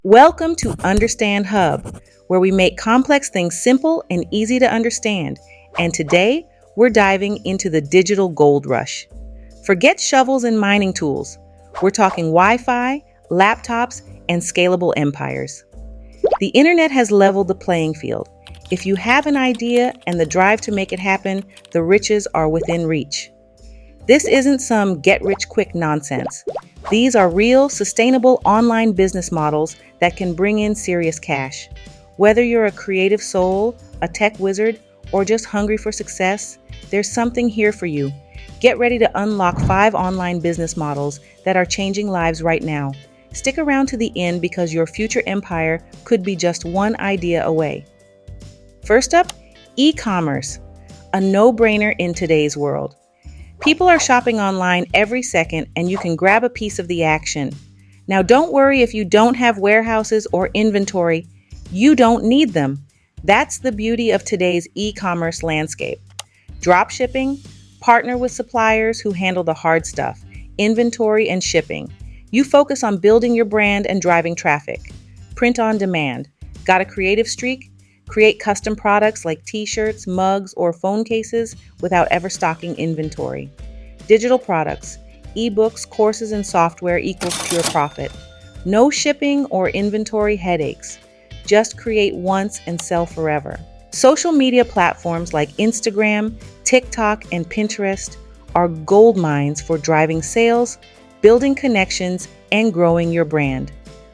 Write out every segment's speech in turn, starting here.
Welcome to Understand Hub, where we make complex things simple and easy to understand. And today, we're diving into the digital gold rush. Forget shovels and mining tools. We're talking Wi-Fi, laptops, and scalable empires. The internet has leveled the playing field. If you have an idea and the drive to make it happen, the riches are within reach. This isn't some get-rich-quick nonsense. These are real, sustainable online business models that can bring in serious cash. Whether you're a creative soul, a tech wizard, or just hungry for success, there's something here for you. Get ready to unlock 5 online business models that are changing lives right now. Stick around to the end because your future empire could be just one idea away. First up, e-commerce, a no-brainer in today's world. People are shopping online every second, and you can grab a piece of the action. Now, don't worry if you don't have warehouses or inventory. You don't need them. That's the beauty of today's e-commerce landscape. Dropshipping, partner with suppliers who handle the hard stuff, inventory and shipping. You focus on building your brand and driving traffic. Print on demand. Got a creative streak? Create custom products like t-shirts, mugs, or phone cases without ever stocking inventory. Digital products, ebooks, courses, and software equals pure profit. No shipping or inventory headaches. Just create once and sell forever. Social media platforms like Instagram, TikTok, and Pinterest are gold mines for driving sales, building connections, and growing your brand.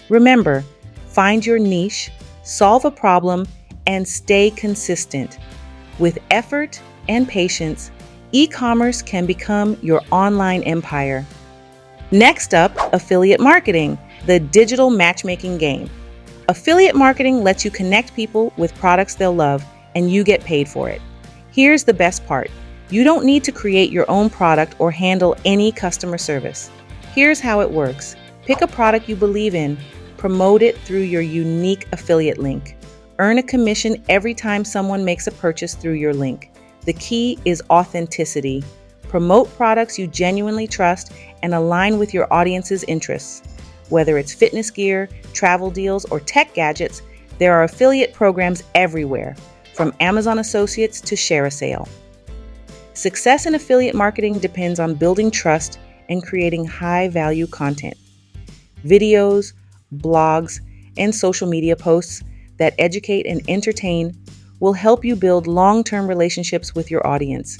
Remember, find your niche, solve a problem, and stay consistent. With effort and patience, e-commerce can become your online empire. Next up, affiliate marketing, the digital matchmaking game. Affiliate marketing lets you connect people with products they'll love, and you get paid for it. Here's the best part. You don't need to create your own product or handle any customer service. Here's how it works. Pick a product you believe in, promote it through your unique affiliate link. Earn a commission every time someone makes a purchase through your link. The key is authenticity. Promote products you genuinely trust and align with your audience's interests. Whether it's fitness gear, travel deals, or tech gadgets, there are affiliate programs everywhere, from Amazon Associates to Share a Sale. Success in affiliate marketing depends on building trust and creating high-value content. Videos, blogs, and social media posts that educate and entertain will help you build long-term relationships with your audience.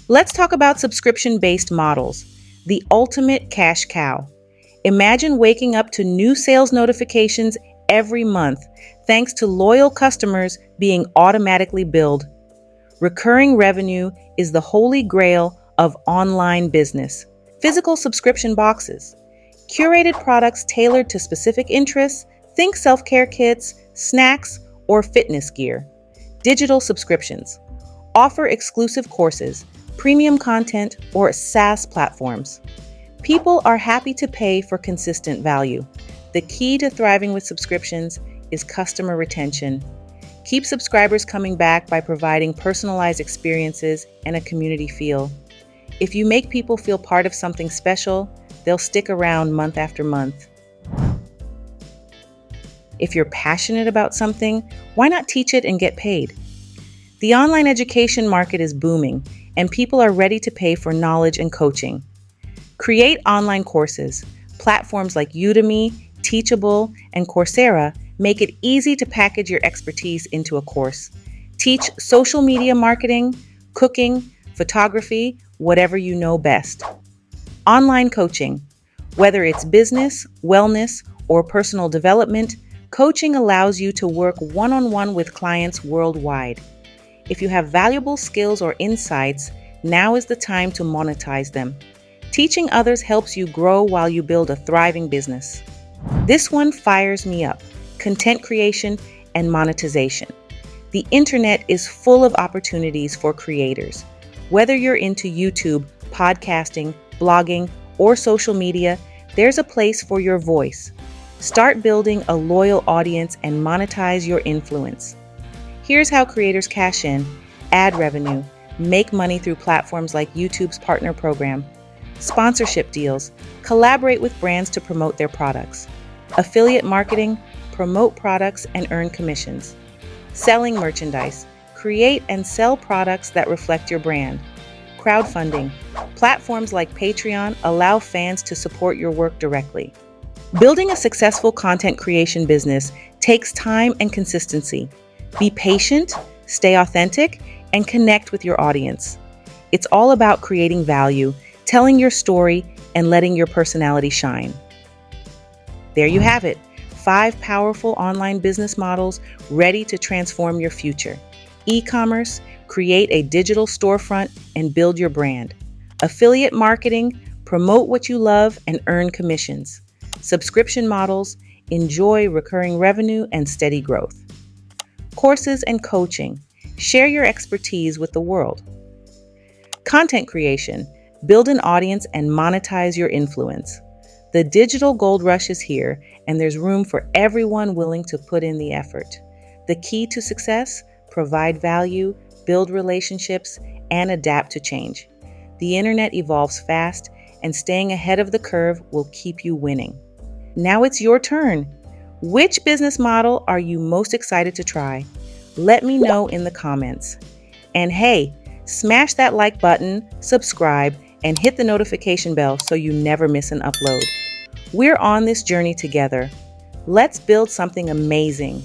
Let's talk about subscription-based models, the ultimate cash cow. Imagine waking up to new sales notifications every month, thanks to loyal customers being automatically billed. Recurring revenue is the holy grail of online business. Physical subscription boxes, curated products tailored to specific interests. Think self-care kits, snacks, or fitness gear. Digital subscriptions. Offer exclusive courses, premium content, or SaaS platforms. People are happy to pay for consistent value. The key to thriving with subscriptions is customer retention. Keep subscribers coming back by providing personalized experiences and a community feel. If you make people feel part of something special, they'll stick around month after month. If you're passionate about something, why not teach it and get paid? The online education market is booming, and people are ready to pay for knowledge and coaching. Create online courses. Platforms like Udemy, Teachable, and Coursera make it easy to package your expertise into a course. Teach social media marketing, cooking, photography, whatever you know best. Online coaching. Whether it's business, wellness, or personal development, coaching allows you to work one-on-one with clients worldwide. If you have valuable skills or insights, now is the time to monetize them. Teaching others helps you grow while you build a thriving business. This one fires me up: content creation and monetization. The internet is full of opportunities for creators. Whether you're into YouTube, podcasting, blogging, or social media, there's a place for your voice. Start building a loyal audience and monetize your influence. Here's how creators cash in: ad revenue, make money through platforms like YouTube's partner program, sponsorship deals, collaborate with brands to promote their products, Affiliate marketing, promote products and earn commissions. Selling merchandise, create and sell products that reflect your brand. Crowdfunding, platforms like Patreon allow fans to support your work directly. Building a successful content creation business takes time and consistency. Be patient, stay authentic, and connect with your audience. It's all about creating value, telling your story, and letting your personality shine. There you have it, 5 powerful online business models ready to transform your future. E-commerce, create a digital storefront and build your brand. Affiliate marketing, promote what you love and earn commissions. Subscription models, enjoy recurring revenue and steady growth. Courses and coaching, share your expertise with the world. Content creation, build an audience and monetize your influence. The digital gold rush is here, and there's room for everyone willing to put in the effort. The key to success: provide value, build relationships, and adapt to change. The internet evolves fast, and staying ahead of the curve will keep you winning. Now it's your turn. Which business model are you most excited to try? Let me know in the comments. And hey, smash that like button, subscribe, and hit the notification bell so you never miss an upload. We're on this journey together. Let's build something amazing.